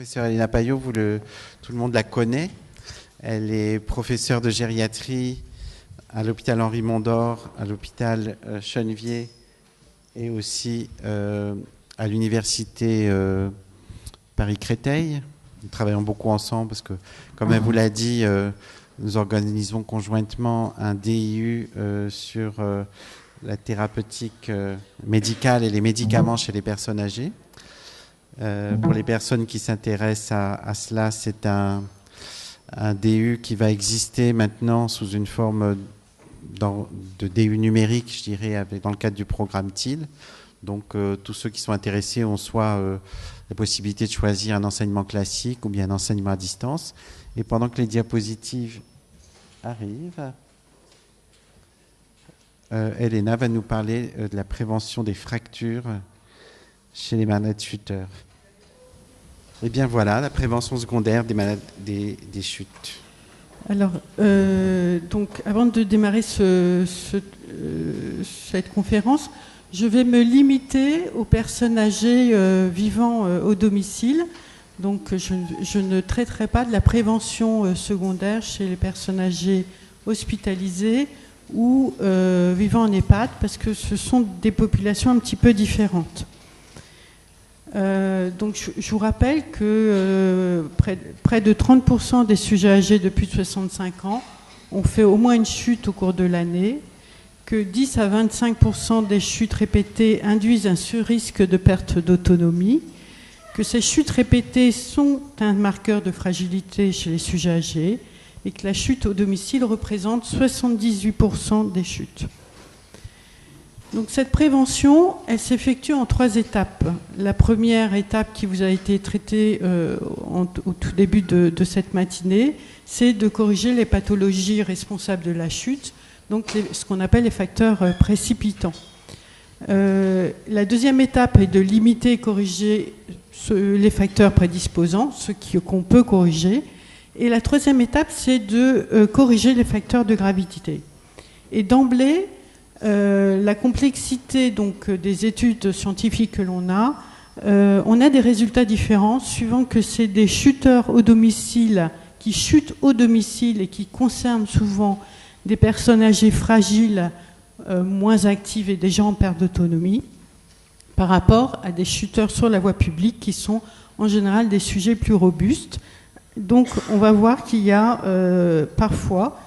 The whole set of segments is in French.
Professeure Elena Payot, tout le monde la connaît. Elle est professeure de gériatrie à l'hôpital Henri Mondor, à l'hôpital Chenevier et aussi à l'université Paris-Créteil. Nous travaillons beaucoup ensemble parce que, comme elle vous l'a dit, nous organisons conjointement un DIU sur la thérapeutique médicale et les médicaments chez les personnes âgées. Pour les personnes qui s'intéressent à cela, c'est un DU qui va exister maintenant sous une forme de DU numérique, je dirais, dans le cadre du programme TIL. Donc tous ceux qui sont intéressés ont soit la possibilité de choisir un enseignement classique ou bien un enseignement à distance. Et pendant que les diapositives arrivent, Elena va nous parler de la prévention des fractures chez les malades chuteurs. Et bien voilà, la prévention secondaire des malades des chutes. Alors, donc, avant de démarrer cette conférence, je vais me limiter aux personnes âgées vivant au domicile. Donc, je ne traiterai pas de la prévention secondaire chez les personnes âgées hospitalisées ou vivant en EHPAD, parce que ce sont des populations un petit peu différentes. Donc je vous rappelle que près de 30% des sujets âgés de plus de 65 ans ont fait au moins une chute au cours de l'année, que 10 à 25% des chutes répétées induisent un surrisque de perte d'autonomie, que ces chutes répétées sont un marqueur de fragilité chez les sujets âgés et que la chute au domicile représente 78% des chutes. Donc cette prévention, elle s'effectue en 3 étapes. La première étape qui vous a été traitée au tout début de cette matinée, c'est de corriger les pathologies responsables de la chute, donc ce qu'on appelle les facteurs précipitants. La deuxième étape est de limiter et corriger les facteurs prédisposants, ceux qu'on peut corriger. Et la troisième étape, c'est de corriger les facteurs de gravité. Et d'emblée, la complexité donc des études scientifiques que l'on a des résultats différents suivant que c'est des chuteurs au domicile qui chutent au domicile et qui concernent souvent des personnes âgées fragiles, moins actives et déjà en perte d'autonomie, par rapport à des chuteurs sur la voie publique qui sont en général des sujets plus robustes. Donc on va voir qu'il y a parfois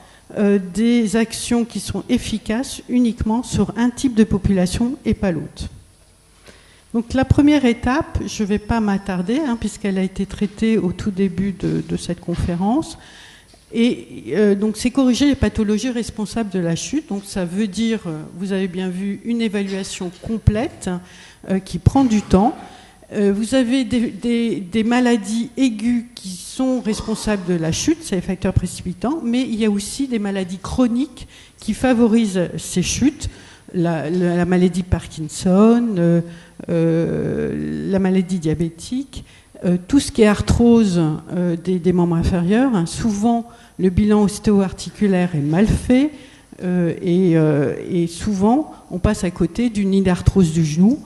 des actions qui sont efficaces uniquement sur un type de population et pas l'autre. Donc la première étape, je ne vais pas m'attarder puisqu'elle a été traitée au tout début de cette conférence, et donc c'est corriger les pathologies responsables de la chute. Donc ça veut dire, vous avez bien vu, une évaluation complète qui prend du temps. Vous avez des maladies aiguës qui sont responsables de la chute, c'est les facteurs précipitants, mais il y a aussi des maladies chroniques qui favorisent ces chutes, la maladie de Parkinson, la maladie diabétique, tout ce qui est arthrose des membres inférieurs. Souvent, le bilan ostéo-articulaire est mal fait et souvent, on passe à côté d'une inarthrose du genou.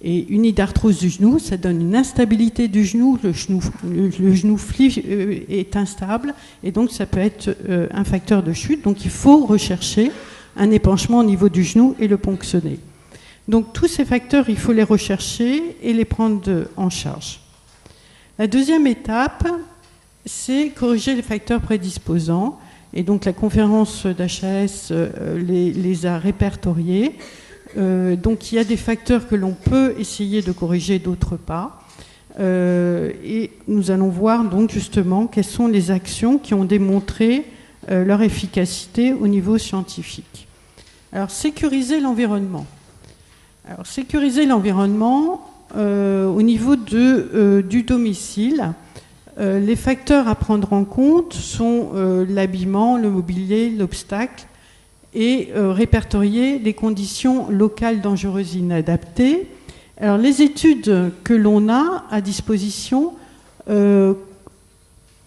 Et une hydarthrose du genou, ça donne une instabilité du genou, le genou est instable, et donc ça peut être un facteur de chute. Donc il faut rechercher un épanchement au niveau du genou et le ponctionner. Donc tous ces facteurs, il faut les rechercher et les prendre en charge. La deuxième étape, c'est corriger les facteurs prédisposants. Et donc la conférence d'HAS les a répertoriés. Donc il y a des facteurs que l'on peut essayer de corriger, d'autres pas. Et nous allons voir donc justement quelles sont les actions qui ont démontré leur efficacité au niveau scientifique. Alors sécuriser l'environnement. Alors sécuriser l'environnement au niveau du domicile. Les facteurs à prendre en compte sont l'habillement, le mobilier, l'obstacle, et répertorier les conditions locales dangereuses inadaptées. Alors, les études que l'on a à disposition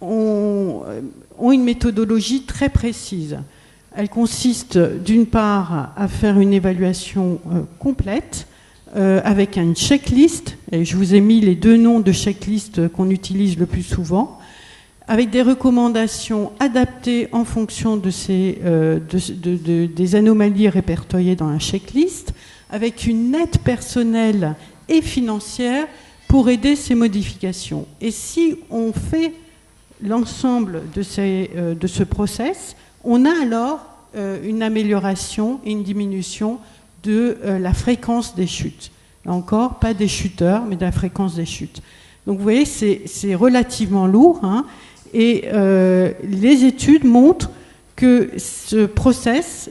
ont une méthodologie très précise. Elle consiste d'une part à faire une évaluation complète avec une checklist, et je vous ai mis les 2 noms de checklist qu'on utilise le plus souvent, avec des recommandations adaptées en fonction de des anomalies répertoriées dans la checklist, avec une aide personnelle et financière pour aider ces modifications. Et si on fait l'ensemble de ce process, on a alors une amélioration et une diminution de la fréquence des chutes. Là encore, pas des chuteurs, mais de la fréquence des chutes. Donc vous voyez, c'est relativement lourd, hein, et les études montrent que ce process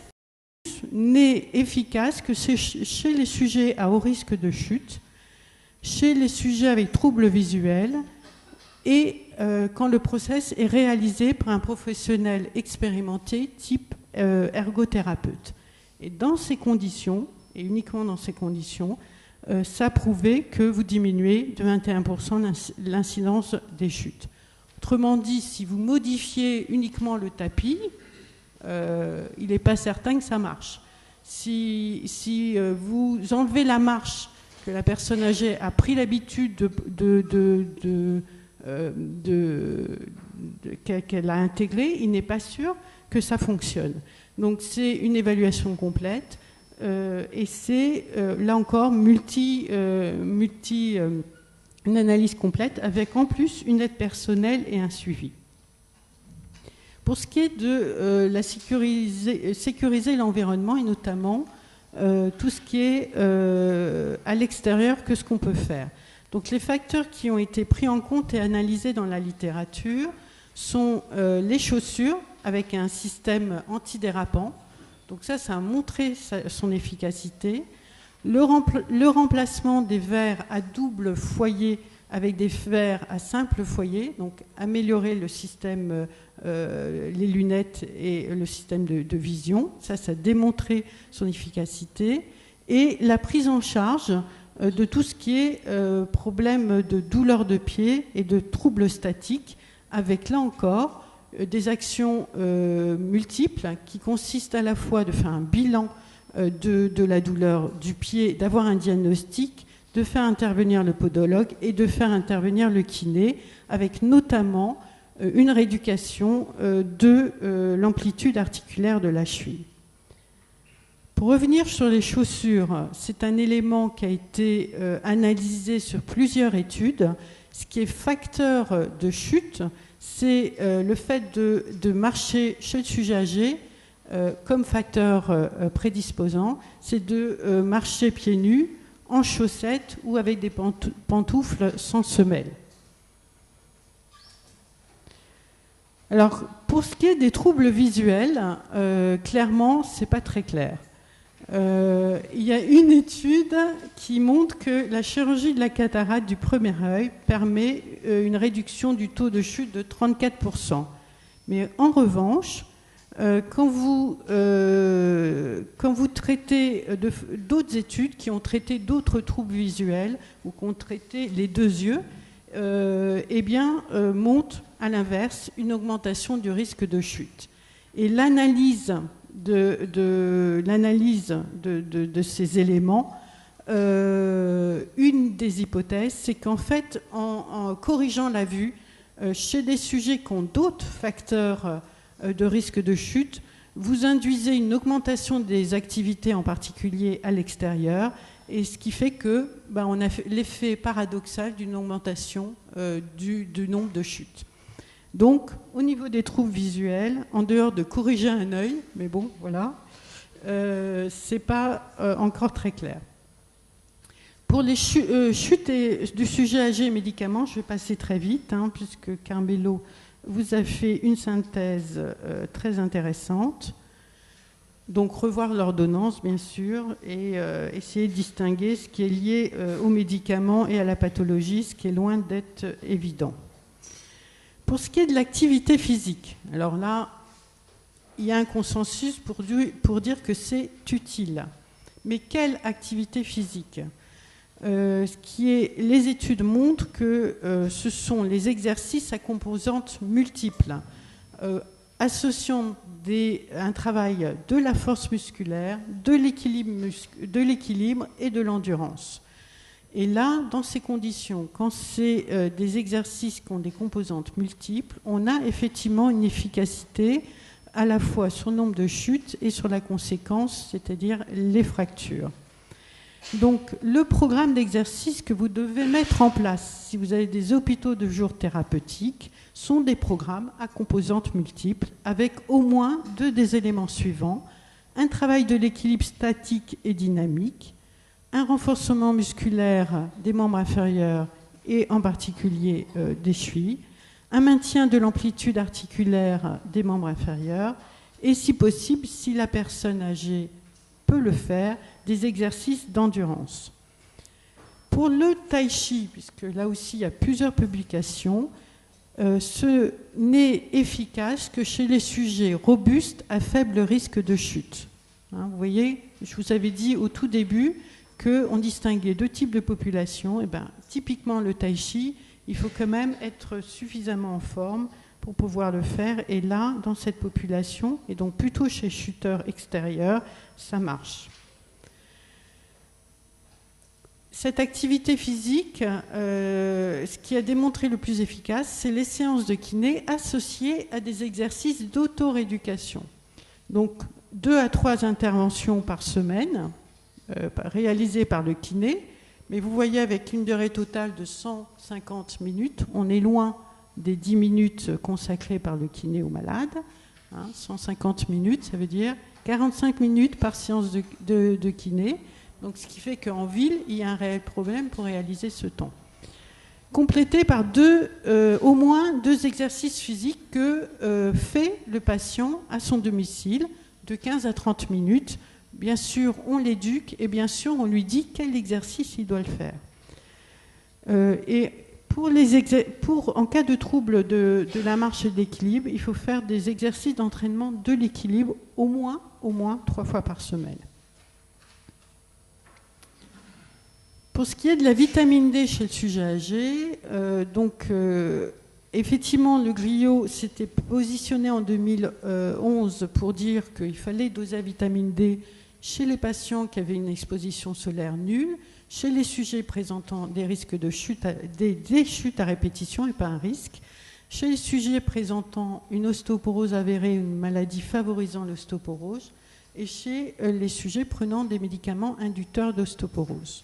n'est efficace que chez les sujets à haut risque de chute, chez les sujets avec troubles visuels, et quand le process est réalisé par un professionnel expérimenté type ergothérapeute. Et dans ces conditions, et uniquement dans ces conditions, ça a prouvé que vous diminuez de 21% l'incidence des chutes. Autrement dit, si vous modifiez uniquement le tapis, il n'est pas certain que ça marche. Si vous enlevez la marche que la personne âgée a pris l'habitude qu'elle a intégrée, il n'est pas sûr que ça fonctionne. Donc c'est une évaluation complète et c'est là encore une analyse complète avec en plus une aide personnelle et un suivi. Pour ce qui est de sécuriser l'environnement et notamment tout ce qui est à l'extérieur, que ce qu'on peut faire. Donc les facteurs qui ont été pris en compte et analysés dans la littérature sont les chaussures avec un système antidérapant. Donc ça a montré son efficacité. Le remplacement des verres à double foyer avec des verres à simple foyer, donc améliorer le système, les lunettes et le système de vision. Ça a démontré son efficacité. Et la prise en charge de tout ce qui est problème de douleur de pied et de troubles statiques, avec là encore des actions multiples qui consistent à la fois de faire un bilan de la douleur du pied, d'avoir un diagnostic, de faire intervenir le podologue et de faire intervenir le kiné, avec notamment une rééducation de l'amplitude articulaire de la cheville. Pour revenir sur les chaussures, c'est un élément qui a été analysé sur plusieurs études. Ce qui est facteur de chute, c'est le fait de marcher chez le sujet âgé comme facteur prédisposant, c'est de marcher pieds nus, en chaussettes ou avec des pantoufles sans semelle. Alors, pour ce qui est des troubles visuels, clairement, c'est pas très clair. Il y a une étude qui montre que la chirurgie de la cataracte du premier œil permet une réduction du taux de chute de 34%. Mais en revanche, quand vous traitez d'autres études qui ont traité d'autres troubles visuels ou qui ont traité les 2 yeux, montre à l'inverse une augmentation du risque de chute. Et l'analyse de ces éléments, une des hypothèses, c'est qu'en fait, en corrigeant la vue, chez des sujets qui ont d'autres facteurs de risque de chute, vous induisez une augmentation des activités, en particulier à l'extérieur, et ce qui fait que on a l'effet paradoxal d'une augmentation du nombre de chutes. Donc, au niveau des troubles visuels, en dehors de corriger un œil, mais bon, voilà, c'est pas encore très clair. Pour les chutes du sujet âgé et médicaments, je vais passer très vite, puisque Carmelo vous a fait une synthèse très intéressante. Donc, revoir l'ordonnance, bien sûr, et essayer de distinguer ce qui est lié aux médicaments et à la pathologie, ce qui est loin d'être évident. Pour ce qui est de l'activité physique, alors là, il y a un consensus pour dire que c'est utile. Mais quelle activité physique ? Les études montrent que ce sont les exercices à composantes multiples. associant un travail de la force musculaire, de l'équilibre et de l'endurance. Et là, dans ces conditions, quand c'est des exercices qui ont des composantes multiples, on a effectivement une efficacité à la fois sur le nombre de chutes et sur la conséquence, c'est-à-dire les fractures. Donc, le programme d'exercice que vous devez mettre en place, si vous avez des hôpitaux de jour thérapeutiques, sont des programmes à composantes multiples, avec au moins deux des éléments suivants: un travail de l'équilibre statique et dynamique, un renforcement musculaire des membres inférieurs et en particulier des chevilles, un maintien de l'amplitude articulaire des membres inférieurs et, si possible, si la personne âgée peut le faire, des exercices d'endurance. Pour le tai chi, puisque là aussi il y a plusieurs publications, ce n'est efficace que chez les sujets robustes à faible risque de chute. Hein, vous voyez, je vous avais dit au tout début qu'on distinguait deux types de populations. Et ben, typiquement le tai chi, il faut quand même être suffisamment en forme pour pouvoir le faire. Et là, dans cette population, et donc plutôt chez chuteurs extérieurs, ça marche. Cette activité physique, ce qui a démontré le plus efficace, c'est les séances de kiné associées à des exercices d'auto-rééducation. Donc, 2 à 3 interventions par semaine, réalisées par le kiné. Mais vous voyez, avec une durée totale de 150 minutes, on est loin des 10 minutes consacrées par le kiné aux malades. 150 minutes, ça veut dire 45 minutes par séance de kiné. Donc, ce qui fait qu'en ville, il y a un réel problème pour réaliser ce temps. Complété par au moins 2 exercices physiques que fait le patient à son domicile, de 15 à 30 minutes. Bien sûr, on l'éduque et bien sûr, on lui dit quel exercice il doit le faire. Et en cas de trouble de la marche et de l'équilibre, il faut faire des exercices d'entraînement de l'équilibre au moins 3 fois par semaine. Pour ce qui est de la vitamine D chez le sujet âgé, effectivement, le Griot s'était positionné en 2011 pour dire qu'il fallait doser la vitamine D chez les patients qui avaient une exposition solaire nulle, chez les sujets présentant des risques de chute, des chutes à répétition et pas un risque, chez les sujets présentant une ostéoporose avérée, une maladie favorisant l'ostéoporose, et chez les sujets prenant des médicaments inducteurs d'ostéoporose.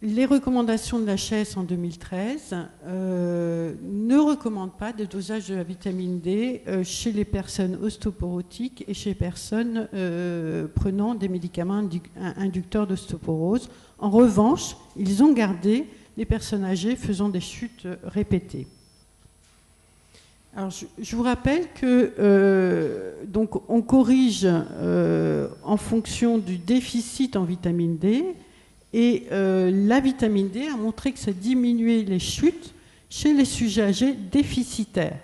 Les recommandations de l'HAS en 2013 ne recommandent pas de dosage de la vitamine D chez les personnes ostéoporotiques et chez les personnes prenant des médicaments inducteurs d'ostéoporose. En revanche, ils ont gardé les personnes âgées faisant des chutes répétées. Alors, je vous rappelle que donc on corrige en fonction du déficit en vitamine D. Et la vitamine D a montré que ça diminuait les chutes chez les sujets âgés déficitaires.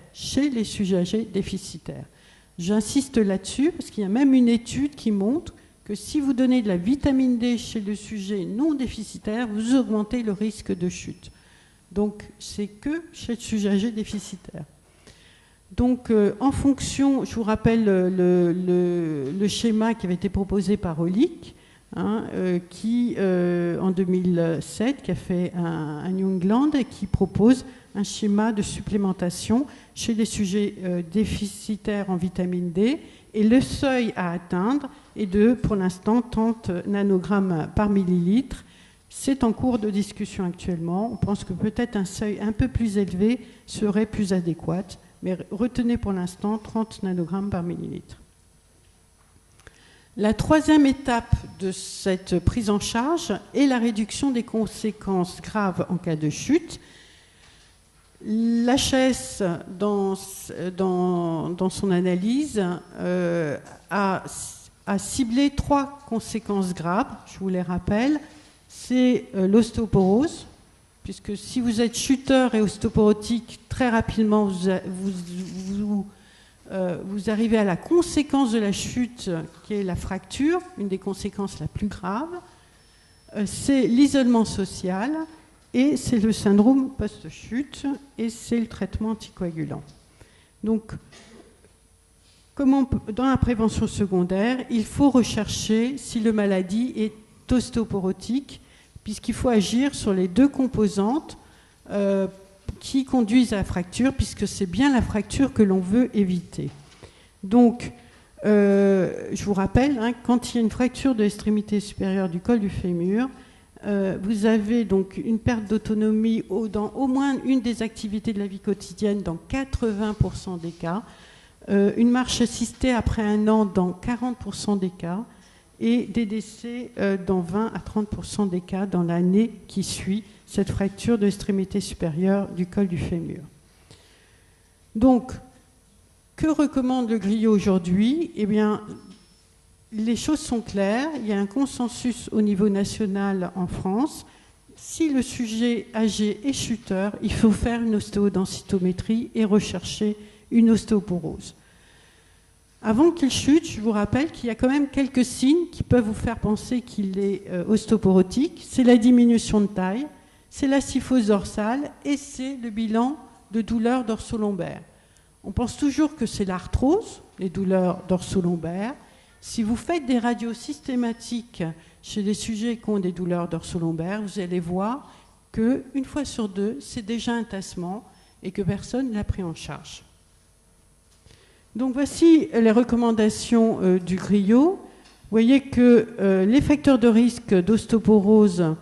J'insiste là-dessus parce qu'il y a même une étude qui montre que si vous donnez de la vitamine D chez le sujet non déficitaire, vous augmentez le risque de chute. Donc, c'est que chez le sujet âgé déficitaire. Donc, en fonction, je vous rappelle le schéma qui avait été proposé par Olick, qui, en 2007, qui a fait un New England et qui propose un schéma de supplémentation chez les sujets déficitaires en vitamine D. Et le seuil à atteindre est de, pour l'instant, 30 nanogrammes par millilitre. C'est en cours de discussion actuellement. On pense que peut-être un seuil un peu plus élevé serait plus adéquat. Mais retenez pour l'instant 30 nanogrammes par millilitre. La troisième étape de cette prise en charge est la réduction des conséquences graves en cas de chute. L'HAS, dans son analyse, a ciblé 3 conséquences graves, je vous les rappelle. C'est l'ostéoporose, puisque si vous êtes chuteur et ostéoporotique, très rapidement, vous arrivez à la conséquence de la chute, qui est la fracture, une des conséquences la plus graves. C'est l'isolement social, et c'est le syndrome post-chute, et c'est le traitement anticoagulant. Donc, dans la prévention secondaire, il faut rechercher si la maladie est ostéoporotique, puisqu'il faut agir sur les deux composantes qui conduisent à la fracture, puisque c'est bien la fracture que l'on veut éviter. Donc, je vous rappelle, quand il y a une fracture de l'extrémité supérieure du col du fémur, vous avez donc une perte d'autonomie dans au moins une des activités de la vie quotidienne dans 80% des cas, une marche assistée après 1 an dans 40% des cas, et des décès dans 20 à 30% des cas dans l'année qui suit cette fracture de l'extrémité supérieure du col du fémur. Donc, que recommande le Griot aujourd'hui? Eh bien, les choses sont claires. Il y a un consensus au niveau national en France. Si le sujet âgé est chuteur, il faut faire une ostéodensitométrie et rechercher une ostéoporose. Avant qu'il chute, je vous rappelle qu'il y a quand même quelques signes qui peuvent vous faire penser qu'il est ostéoporotique. C'est la diminution de taille, c'est la syphose dorsale et c'est le bilan de douleurs dorso-lombaires. On pense toujours que c'est l'arthrose, les douleurs dorso-lombaires. Si vous faites des radios systématiques chez les sujets qui ont des douleurs dorso-lombaires, vous allez voir qu'une fois sur 2, c'est déjà un tassement et que personne ne l'a pris en charge. Donc voici les recommandations du Griot. Vous voyez que les facteurs de risque d'ostéoporose,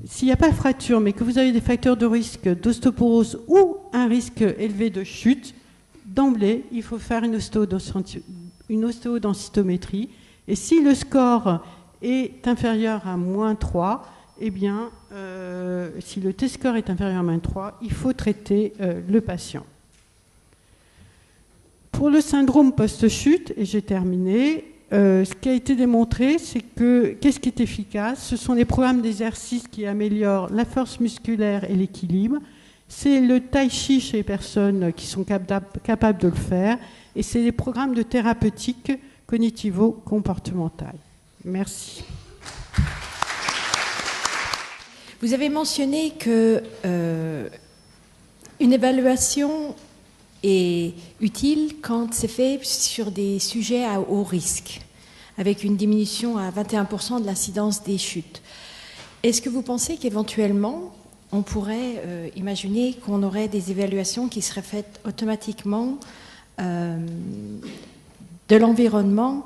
s'il n'y a pas de fracture, mais que vous avez des facteurs de risque d'ostéoporose ou un risque élevé de chute, d'emblée, il faut faire une ostéodensitométrie. Et si le score est inférieur à -3, eh bien, si le T-score est inférieur à -3, il faut traiter le patient. Pour le syndrome post-chute, et j'ai terminé, ce qui a été démontré, c'est que qu'est-ce qui est efficace? Ce sont les programmes d'exercice qui améliorent la force musculaire et l'équilibre. C'est le tai chi chez les personnes qui sont capables de le faire. Et c'est les programmes de thérapeutique cognitivo-comportementale. Merci. Vous avez mentionné que une évaluation est utile quand c'est fait sur des sujets à haut risque, avec une diminution à 21% de l'incidence des chutes. Est-ce que vous pensez qu'éventuellement, on pourrait imaginer qu'on aurait des évaluations qui seraient faites automatiquement de l'environnement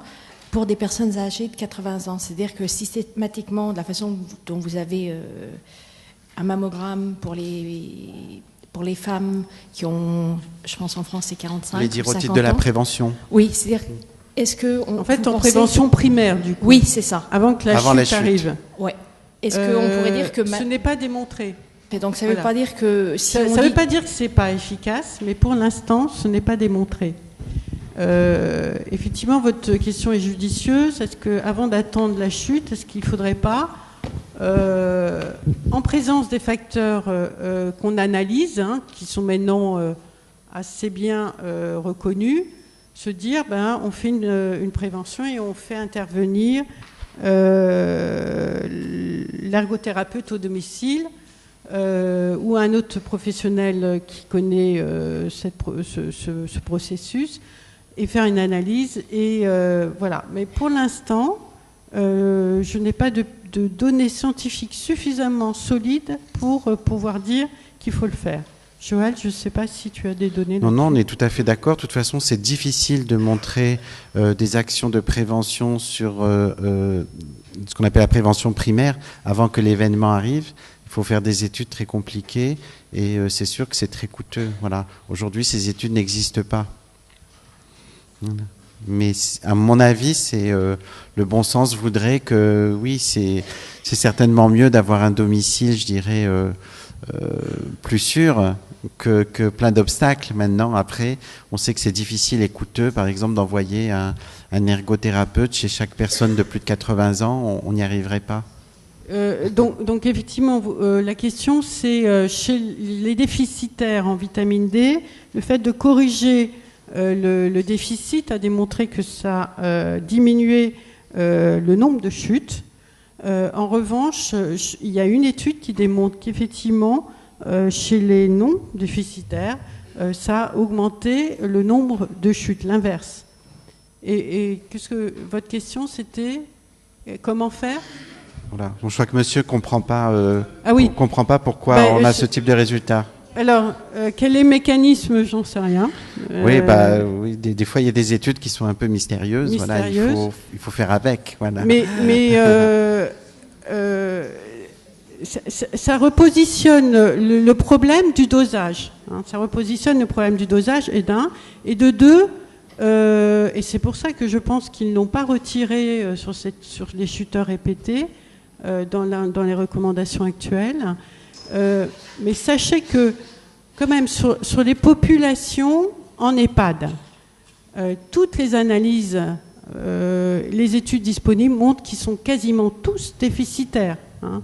pour des personnes âgées de 80 ans? C'est-à-dire que systématiquement, de la façon dont vous avez un mammogramme pour les femmes qui ont, je pense en France, c'est 45 les ou 50 ans. dirotypes de la prévention. Oui, c'est-à-dire, est-ce que... En fait, en prévention primaire, du coup. Oui, c'est ça. Avant que la chute arrive. Ouais. Est-ce qu'on pourrait dire que... Ce n'est pas démontré. Et donc ça ne veut pas dire que... Si ça ne veut pas dire que ce n'est pas efficace, mais pour l'instant, ce n'est pas démontré. Effectivement, votre question est judicieuse. Est-ce qu'avant d'attendre la chute, est-ce qu'il ne faudrait pas, en présence des facteurs qu'on analyse, qui sont maintenant assez bien reconnus, se dire, on fait une prévention et on fait intervenir l'ergothérapeute au domicile, ou un autre professionnel qui connaît ce processus, et faire une analyse. Et voilà. Mais pour l'instant, je n'ai pas de données scientifiques suffisamment solides pour pouvoir dire qu'il faut le faire. Joël, je ne sais pas si tu as des données. Non, on est tout à fait d'accord. De toute façon, c'est difficile de montrer des actions de prévention sur ce qu'on appelle la prévention primaire avant que l'événement arrive. Il faut faire des études très compliquées et c'est sûr que c'est très coûteux. Voilà. Aujourd'hui, ces études n'existent pas. Voilà. Mais à mon avis, le bon sens voudrait que, oui, c'est certainement mieux d'avoir un domicile, je dirais, plus sûr que plein d'obstacles. Maintenant, après, on sait que c'est difficile et coûteux, par exemple, d'envoyer un ergothérapeute chez chaque personne de plus de 80 ans. On n'y arriverait pas. Donc effectivement, la question, c'est chez les déficitaires en vitamine D, le fait de corriger le déficit a démontré que ça diminuait le nombre de chutes. En revanche, il y a une étude qui démontre qu'effectivement, chez les non-déficitaires, ça a augmenté le nombre de chutes, l'inverse. Et qu'est-ce que votre question, c'était comment faire? Voilà. Donc, je crois que monsieur comprend pas, comprend pas pourquoi on a ce type de résultat. Alors, quel est le mécanisme? J'en sais rien. Oui, oui, des fois, il y a des études qui sont un peu mystérieuses. Voilà, il faut faire avec. Voilà. Mais ça repositionne le problème du dosage. Hein. Ça repositionne le problème du dosage, et de deux, et c'est pour ça que je pense qu'ils n'ont pas retiré sur les chuteurs répétés dans les recommandations actuelles. Mais sachez que, quand même, sur les populations en EHPAD, toutes les analyses, les études disponibles montrent qu'ils sont quasiment tous déficitaires. Hein.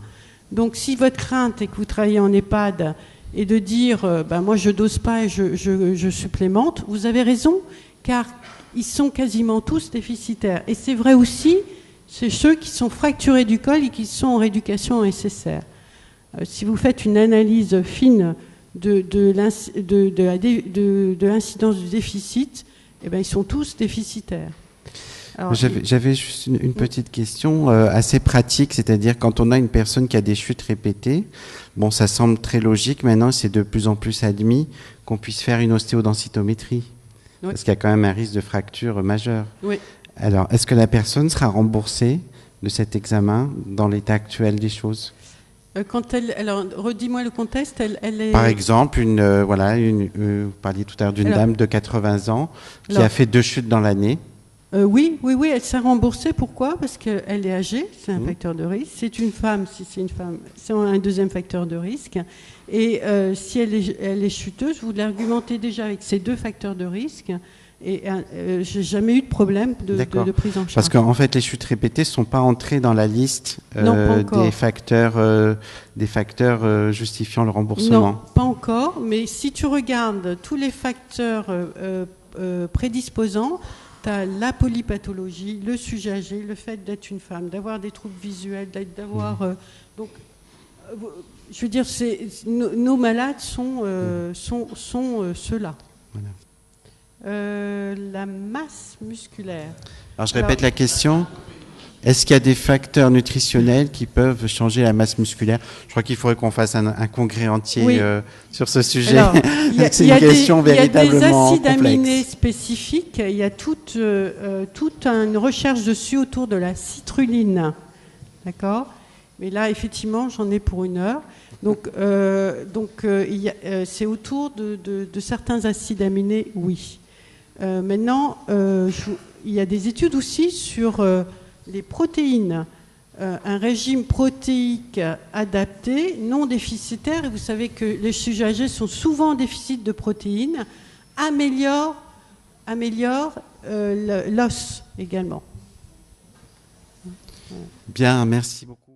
Donc, si votre crainte est que vous travaillez en EHPAD et de dire moi je dose pas et je supplémente, vous avez raison, car ils sont quasiment tous déficitaires. Et c'est vrai aussi, c'est ceux qui sont fracturés du col et qui sont en rééducation SSR. Si vous faites une analyse fine de l'incidence du déficit, eh bien, ils sont tous déficitaires. J'avais juste une petite question assez pratique, c'est-à-dire quand on a une personne qui a des chutes répétées, bon, ça semble très logique, maintenant c'est de plus en plus admis qu'on puisse faire une ostéodensitométrie, parce qu'il y a quand même un risque de fracture majeure. Oui. Alors, est-ce que la personne sera remboursée de cet examen dans l'état actuel des choses? Alors, redis-moi le contexte. Elle est... Par exemple, vous parliez tout à l'heure d'une dame de 80 ans qui a fait 2 chutes dans l'année. Oui, elle s'est remboursée. Pourquoi? Parce qu'elle est âgée, c'est un facteur de risque. C'est une femme, si c'est une femme, c'est un deuxième facteur de risque. Et si elle est chuteuse, vous l'argumentez déjà avec ces 2 facteurs de risque. Et j'ai jamais eu de problème de prise en charge. Parce qu'en fait, les chutes répétées ne sont pas entrées dans la liste des facteurs justifiant le remboursement. Non, pas encore. Mais si tu regardes tous les facteurs prédisposants, tu as la polypathologie, le sujet âgé, le fait d'être une femme, d'avoir des troubles visuels, d'avoir... donc, je veux dire, nos malades sont ceux-là. Voilà. La masse musculaire. Alors, je répète la question. Est-ce qu'il y a des facteurs nutritionnels qui peuvent changer la masse musculaire? Je crois qu'il faudrait qu'on fasse un congrès entier sur ce sujet. C'est une question véritablement complexe. Il y a des acides aminés spécifiques. Il y a toute une recherche dessus autour de la citrulline. D'accord? Mais là, effectivement, j'en ai pour 1 heure. Donc c'est autour de certains acides aminés, oui. Maintenant, il y a des études aussi sur les protéines. Un régime protéique adapté, non déficitaire, et vous savez que les sujets âgés sont souvent en déficit de protéines, améliore l'os également. Bien, merci beaucoup.